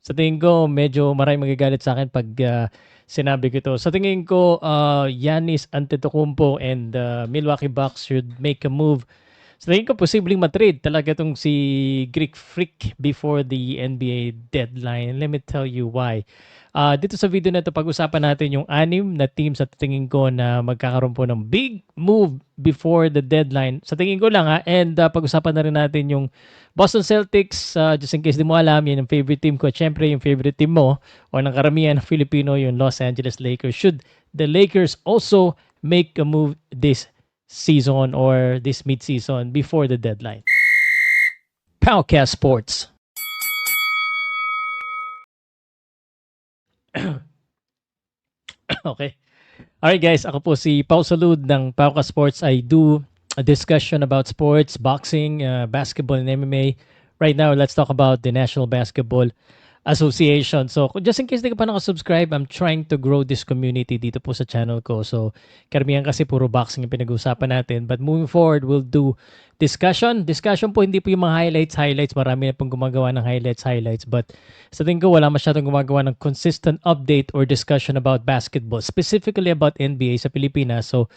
Sa tingin ko medyo maraming magagalit sa akin 'pag, sinabi ko 'to. Sa tingin ko, Giannis Antetokounmpo and Milwaukee Bucks should make a move. Sa tingin ko posibleng ma-trade talaga 'tong si Greek Freak before the NBA deadline. Let me tell you why. Dito sa video na 'to pag-usapan natin yung 6 na teams sa tingin ko na magkakaroon po ng big move before the deadline. Sa tingin ko lang, and pag-usapan na rin natin yung Boston Celtics, just in case di mo alam, yan yung favorite team ko. Siyempre, yung favorite team mo o ng karamihan ng Filipino, yung Los Angeles Lakers. Should the Lakers also make a move this season or this mid-season before the deadline? Powcast Sports. Okay. Alright guys, ako po si Pau Salud ng Powcast Sports. I do a discussion about sports, boxing, basketball, and MMA. Right now, let's talk about the National Basketball Association. So, just in case di ka pa nakasubscribe, I'm trying to grow this community dito po sa channel ko. So, karamihan kasi puro boxing yung pinag-uusapan natin. But moving forward, we'll do discussion. Discussion po, hindi po yung mga highlights. Marami na pong gumagawa ng highlights. But sa tingin ko, wala masyadong gumagawa ng consistent update or discussion about basketball, specifically about NBA sa Pilipinas. So,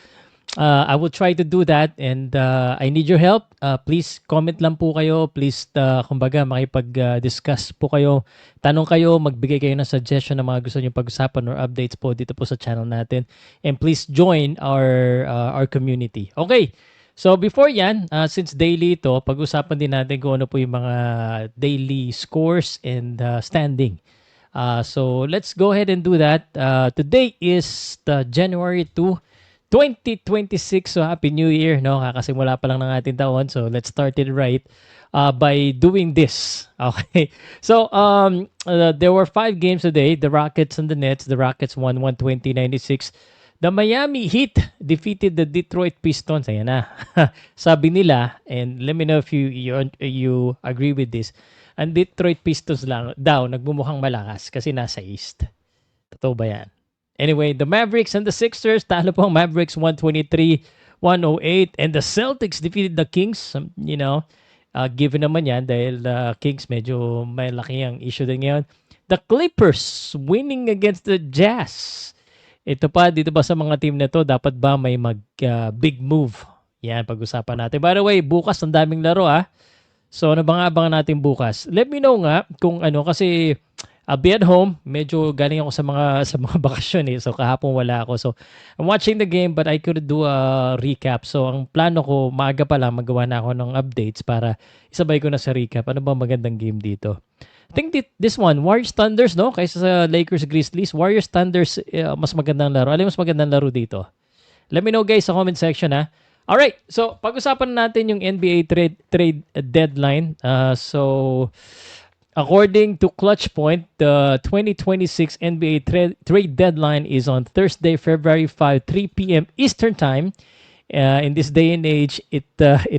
I will try to do that and I need your help. Please comment lang po kayo. Please, kumbaga, makipag-discuss po kayo. Tanong kayo, magbigay kayo ng suggestion na mga gusto niyo pag-usapan or updates po dito po sa channel natin. And please join our community. Okay. So before yan, since daily ito, pag-usapan din natin kung ano po yung mga daily scores and standing. So let's go ahead and do that. Today is the January 2, 2026. So happy new year, no? Kakasimula pa lang ng ating taon. So let's start it right by doing this. Okay. So there were 5 games today. The Rockets and the Nets. The Rockets won 120-96. The Miami Heat defeated the Detroit Pistons. Ayan na. Sabi nila, and let me know if you agree with this. Ang Detroit Pistons lang daw nagbumukhang malakas kasi nasa East. Totoo ba yan? Anyway, the Mavericks and the Sixers, talo po ang Mavericks 123-108 and the Celtics defeated the Kings. Given naman yan dahil Kings medyo may laki ang issue din ngayon. The Clippers winning against the Jazz. Ito pa, dito ba sa mga team na to, dapat ba may big move? Yan, pag-usapan natin. By the way, bukas ang daming laro So ano bang abangan natin bukas? Let me know nga kung kasi I'll be at home. Medyo galing ako sa mga bakasyon So kahapon wala ako. So I'm watching the game but I couldn't do a recap. So ang plano ko, maaga pa lang magawa na ako ng updates para isabay ko na sa recap. Ano ba magandang game dito? I think this one, Warriors Thunders, no? Kaysa sa Lakers Grizzlies. Warriors Thunders, mas magandang laro. Alam mas magandang laro dito? Let me know guys sa comment section Alright, so pag-usapan natin yung NBA trade deadline. So according to Clutch Point, the 2026 NBA trade deadline is on Thursday, February 5, 3 p.m. Eastern Time. In this day and age, it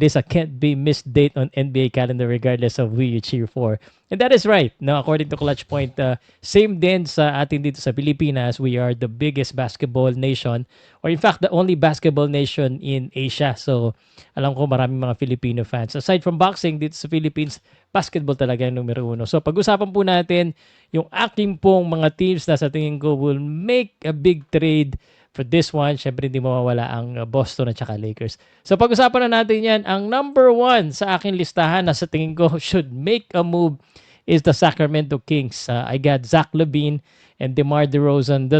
is a can't be missed date on NBA calendar regardless of who you cheer for. And that is right. No, according to Clutch Point, same din sa atin dito sa Pilipinas, we are the biggest basketball nation or in fact the only basketball nation in Asia. So, alam ko maraming mga Filipino fans. Aside from boxing dito sa Philippines, basketball talaga yung numero 1. So, pag-usapan po natin yung aking pong mga teams na sa tingin ko will make a big trade for this one. Syempre, hindi mawawala ang Boston at saka Lakers. So, pag-usapan na natin yan. Ang number 1 sa aking listahan na sa tingin ko should make a move is the Sacramento Kings. I got Zach LaVine and DeMar DeRozan, the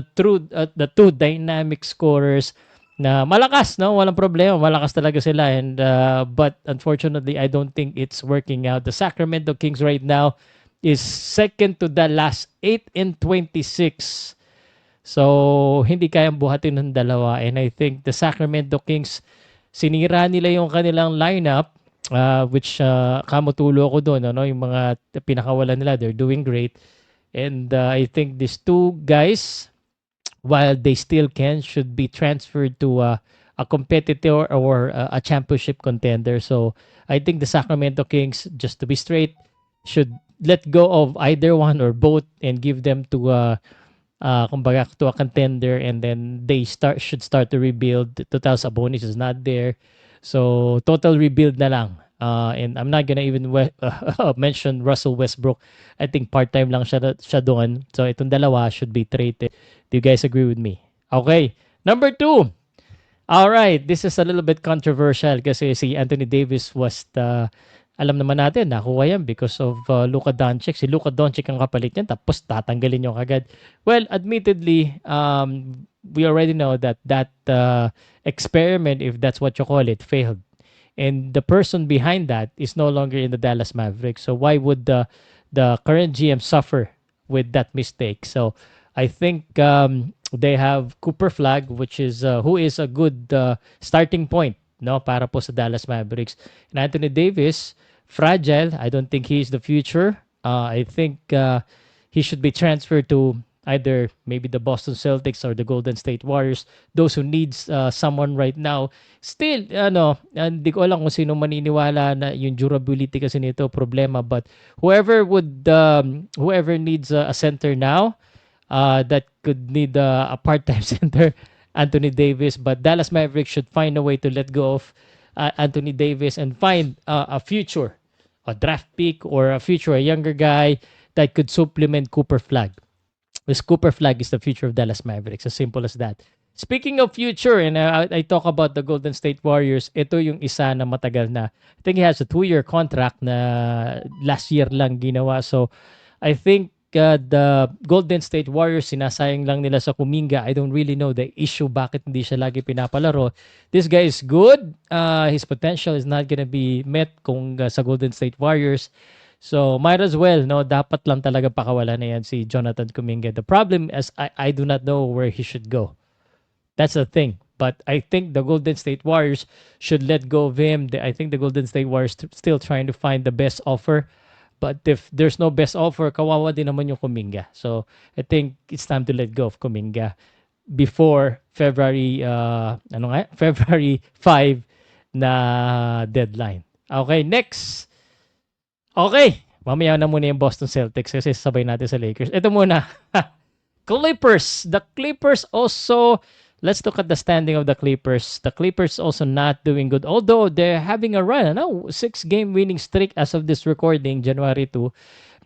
two dynamic scorers na malakas, no? Walang problema. Malakas talaga sila. And but unfortunately, I don't think it's working out. The Sacramento Kings right now is second to the last 8-26. So, hindi kayang buhatin ng dalawa. And I think the Sacramento Kings, sinira nila yung kanilang lineup, which kamutulo ko doon. Yung mga pinakawalan nila, they're doing great. And I think these two guys, while they still should be transferred to a competitor or a championship contender. So, I think the Sacramento Kings, just to be straight, should let go of either one or both and give them to kumbaga to a contender, and then they should start to rebuild. Total Sabonis is not there. So, total rebuild na lang. And I'm not gonna even mention Russell Westbrook. I think part-time lang siya doon. So itong dalawa should be traded. Do you guys agree with me? Okay. Number two. All right, this is a little bit controversial kasi si Anthony Davis was the alam naman natin nakuha yan because of Luka Doncic. Si Luka Doncic ang kapalit niyan tapos tatanggalin niyo kagad. Well, admittedly, we already know that experiment, if that's what you call it, failed. And the person behind that is no longer in the Dallas Mavericks. So why would the current GM suffer with that mistake? So I think they have Cooper Flag, which is who is a good starting point, no, para po sa Dallas Mavericks. And Anthony Davis, fragile. I don't think he's the future. I think he should be transferred to either maybe the Boston Celtics or the Golden State Warriors. Those who needs someone right now. Still, hindi ko alam kung sino maniniwala na yung durability kasi nito problema. But whoever needs a center now, that could need a part-time center, Anthony Davis. But Dallas Mavericks should find a way to let go of Anthony Davis and find a future, a draft pick or a younger guy that could supplement Cooper Flag. Because Cooper Flag is the future of Dallas Mavericks. As simple as that. Speaking of future, and I talk about the Golden State Warriors, ito yung isa na matagal na. I think he has a 2-year contract na last year lang ginawa. So, I think the Golden State Warriors, sinasayang lang nila sa Kuminga. I don't really know the issue bakit hindi siya lagi pinapalaro. This guy is good. His potential is not gonna be met kung sa Golden State Warriors. So, might as well, no? Dapat lang talaga pakawala na yan si Jonathan Kuminga. The problem is I do not know where he should go. That's the thing. But I think the Golden State Warriors should let go of him. I think the Golden State Warriors still trying to find the best offer. But if there's no best offer, kawawa din naman yung Kuminga. So, I think it's time to let go of Kuminga before February, February 5 na deadline. Okay, next. Okay, mamaya na muna yung Boston Celtics kasi sabay natin sa Lakers. Ito muna. Clippers. The Clippers also, let's look at the standing of the Clippers. The Clippers also not doing good. Although they're having a run. 6-game winning streak as of this recording, January 2.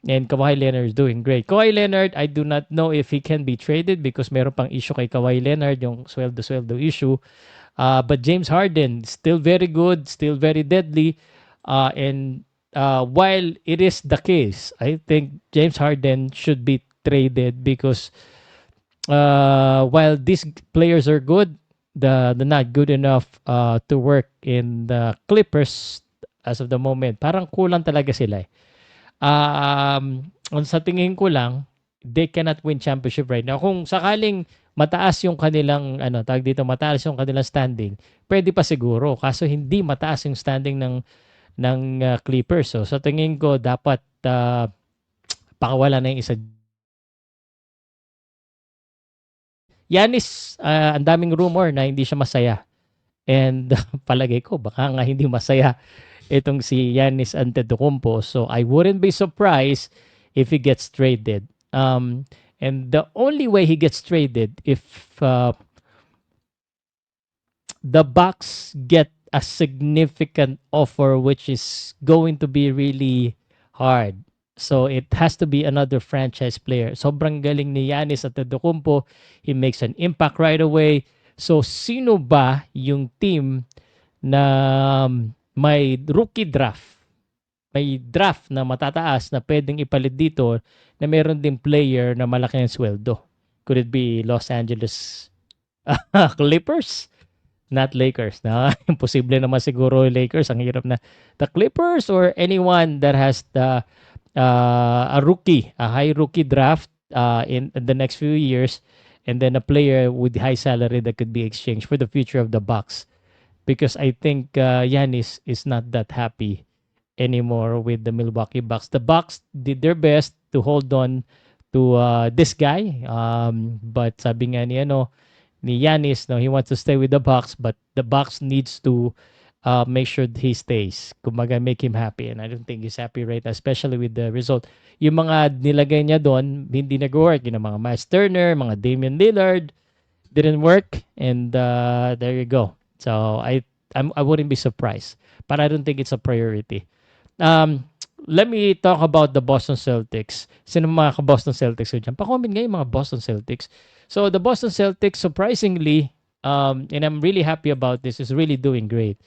And Kawhi Leonard is doing great. Kawhi Leonard, I do not know if he can be traded because meron pang issue kay Kawhi Leonard, yung sweldo issue. But James Harden, still very good, still very deadly. And while it is the case, I think James Harden should be traded because while these players are good, they're not good enough to work in the Clippers as of the moment. Parang kulang talaga sila. Sa tingin ko lang, they cannot win championship right now. Kung sakaling mataas yung kanilang mataas yung kanilang standing, pwede pa siguro. Kaso hindi mataas yung standing ng Clippers. So sa tingin ko dapat pakawala na yung isa. Giannis, ang daming rumor na hindi siya masaya. And palagay ko baka nga hindi masaya itong si Giannis Antetokounmpo. So I wouldn't be surprised if he gets traded. And the only way he gets traded if the Bucks get a significant offer which is going to be really hard. So it has to be another franchise player. Sobrang galing ni Giannis Antetokounmpo. He makes an impact right away. So sino ba yung team na may rookie draft? May draft na matataas na pwedeng ipalit dito na meron din player na malaki ang sweldo. Could it be Los Angeles Clippers? Not Lakers. Imposible naman siguro yung Lakers. Ang hirap na. The Clippers or anyone that has a high rookie draft in the next few years, and then a player with high salary that could be exchanged for the future of the Bucks. Because I think Giannis is not that happy anymore with the Milwaukee Bucks. The Bucks did their best to hold on to this guy. But sabi nga ni Giannis, he wants to stay with the Bucks, but the Bucks needs to make sure that he stays. Kumbaga, make him happy. And I don't think he's happy right now, especially with the result. Yung mga nilagay niya doon, hindi nag-work. Yung mga Miles Turner, mga Damian Lillard, didn't work. And there you go. So, I I wouldn't be surprised. But I don't think it's a priority. Um, Let me talk about the Boston Celtics. Sino mga ka-Boston Celtics ko dyan? Pa-comment nga yung mga Boston Celtics. So the Boston Celtics, surprisingly, and I'm really happy about this, is really doing great.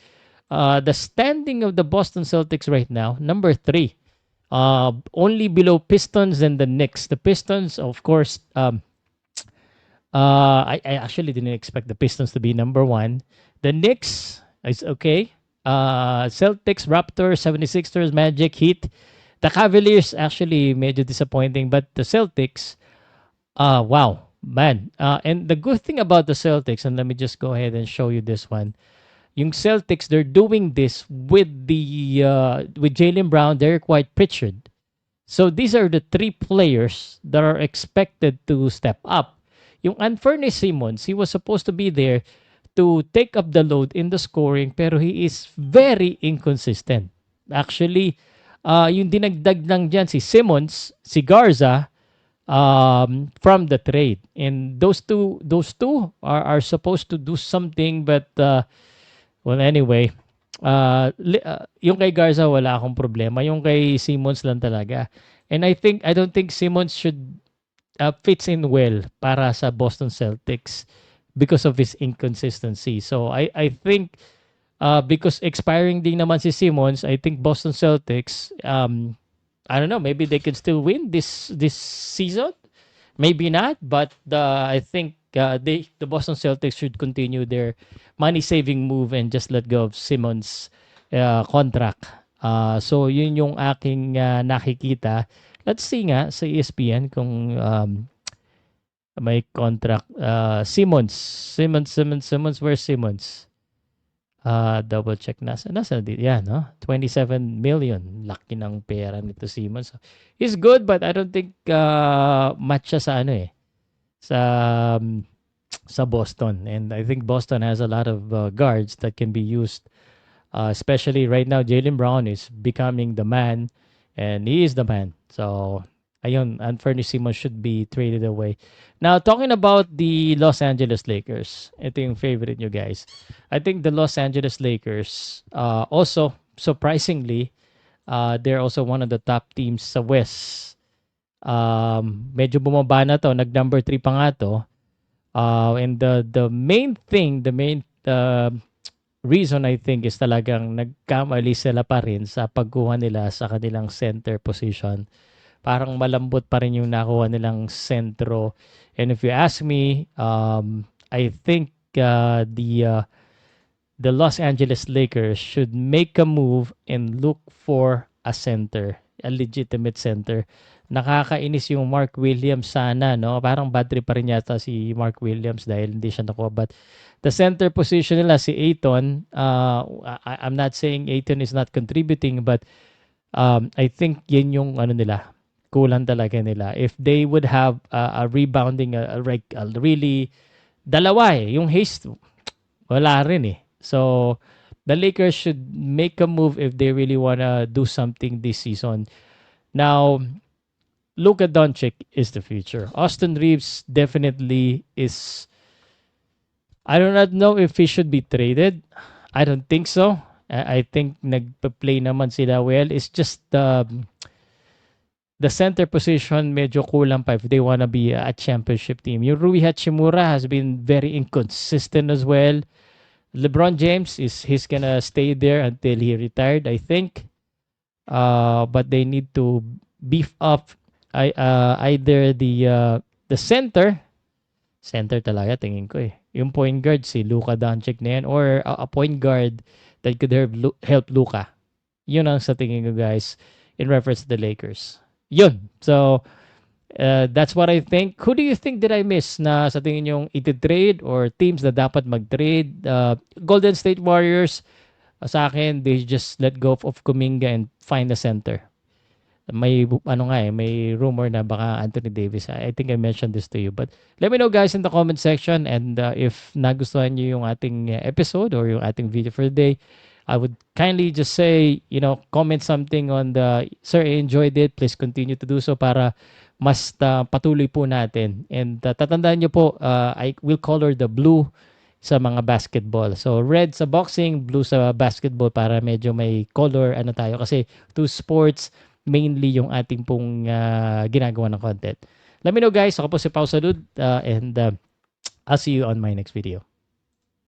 The standing of the Boston Celtics right now, number 3. Only below Pistons and the Knicks. The Pistons, of course, I actually didn't expect the Pistons to be number 1. The Knicks is okay. Celtics, Raptors, 76ers, Magic, Heat. The Cavaliers actually medyo disappointing, but the Celtics, wow, man. And the good thing about the Celtics, and let me just go ahead and show you this one. Yung Celtics, they're doing this with with Jaylen Brown, Derek White, Pritchard. So these are the 3 players that are expected to step up. Yung Anthony Simmons, he was supposed to be there to take up the load in the scoring, pero he is very inconsistent. Actually, yung dinagdag lang dyan si Simmons, si Garza, from the trade. And those two are supposed to do something, but well, anyway, yung kay Garza wala akong problema. Yung kay Simmons lang talaga. And I don't think Simmons should fits in well para sa Boston Celtics because of his inconsistency. So I think because expiring din naman si Simmons, I think Boston Celtics, I don't know, maybe they could still win this season. Maybe not, but I think the Boston Celtics should continue their money saving move and just let go of Simmons contract. So yun yung aking nakikita. Let's see nga sa ESPN kung may contract. Simmons, where's Simmons? Double check nasa dito. Yeah, no? 27 million. Laki ng pera nito Simmons. He's good, but I don't think match siya sa ano eh. Sa Boston. And I think Boston has a lot of guards that can be used. Especially right now, Jaylen Brown is becoming the man. And he is the man. So, ayun, Anthony Simmons should be traded away. Now, talking about the Los Angeles Lakers. Ito yung favorite nyo guys. I think the Los Angeles Lakers, also, surprisingly, they're also one of the top teams sa West. Medyo bumaba na to. Nag-number 3 pa nga to. And the main thing, the main reason I think is talagang nagkamali sila pa rin sa pagkuha nila sa kanilang center position. Parang malambot pa rin yung nakuha nilang sentro. And if you ask me, I think the Los Angeles Lakers should make a move and look for a center, a legitimate center. Nakakainis yung Mark Williams sana, no? Parang bad trip pa rin yata si Mark Williams dahil hindi siya nakuha. But the center position nila, si Ayton, I'm not saying Ayton is not contributing, but I think yun yung ano nila, kulang talaga nila. If they would have a rebounding, a really, dalawa yung haste, wala rin eh. So, the Lakers should make a move if they really wanna do something this season. Now, Luka Doncic is the future. Austin Reeves definitely is. I do not know if he should be traded. I don't think so. I think nagpa-play naman sila well. It's just the center position medyo kulang pa if they wanna be a championship team. Yung Rui Hachimura has been very inconsistent as well. LeBron James he's gonna stay there until he retired, I think. But they need to beef up either the center talaga tingin ko eh. Yung point guard si Luka Doncic na yan or a point guard that could help Luka. Yun ang sa tingin ko guys in reference to the Lakers. Yun. So that's what I think. Who do you think did I miss na sa tingin yung iti-trade or teams na dapat mag-trade? Golden State Warriors, sa akin, they just let go of Kuminga and find a center. May may rumor na baka Anthony Davis. I think I mentioned this to you, but let me know guys in the comment section, and if nagustuhan niyo yung ating episode or yung ating video for the day, I would kindly just say, comment something on sir, I enjoyed it, please continue to do so para mas patuloy po natin. And tatandaan niyo po, I will color the blue sa mga basketball. So red sa boxing, blue sa basketball para medyo may color ano tayo kasi two sports mainly yung ating pong ginagawa ng content. Let me know guys, ako po si Pau Salud and I'll see you on my next video.